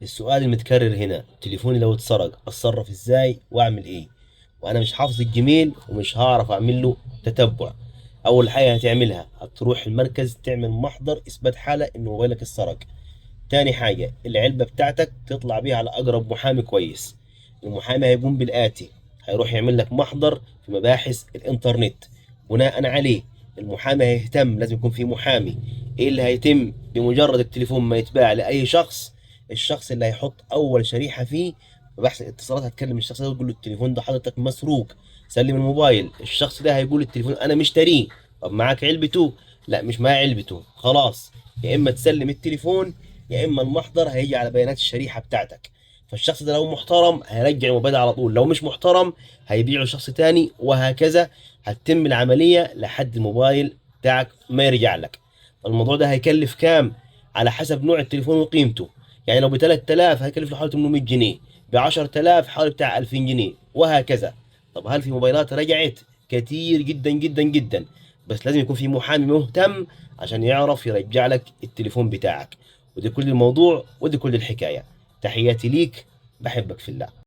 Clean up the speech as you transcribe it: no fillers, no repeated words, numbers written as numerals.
السؤال المتكرر هنا، تليفوني لو اتسرق اتصرف ازاي واعمل ايه؟ وانا مش حافظ الجيميل ومش هعرف اعمل له تتبع. اول حاجه هتعملها هتروح المركز تعمل محضر اثبات حاله ان موبايلك اتسرق. تاني حاجه العلبه بتاعتك تطلع بيها على اقرب محامي كويس. المحامي هيقوم بالاتي: هيروح يعمل لك محضر في مباحث الانترنت. بناء عليه المحامي هيهتم، لازم يكون في محامي. ايه اللي هيتم بمجرد التليفون ما يتباع لاي شخص؟ الشخص اللي هيحط اول شريحه فيه مباحث الاتصالات هتكلم الشخص ده وتقول له التليفون ده حضرتك مسروق، سلم الموبايل. الشخص ده هيقول التليفون انا مشتريه. طب معاك علبته؟ لا مش معايا علبته. خلاص، يا اما تسلم التليفون يا اما المحضر هيجي على بيانات الشريحه بتاعتك. فالشخص ده لو محترم هيرجع الموبايل على طول، لو مش محترم هيبيعه لشخص تاني، وهكذا هتتم العمليه لحد الموبايل بتاعك ما يرجع لك. الموضوع ده هيكلف كام؟ على حسب نوع التليفون وقيمته. يعني لو ب 3000 هيكلف له حوالي 800 جنيه، ب 10000 حوالي بتاع 2000 جنيه، وهكذا. طب هل في موبايلات رجعت؟ كتير جدا جدا جدا. بس لازم يكون في محامي مهتم عشان يعرف يرجع لك التليفون بتاعك. ودي كل الموضوع ودي كل الحكاية. تحياتي ليك، بحبك في الله.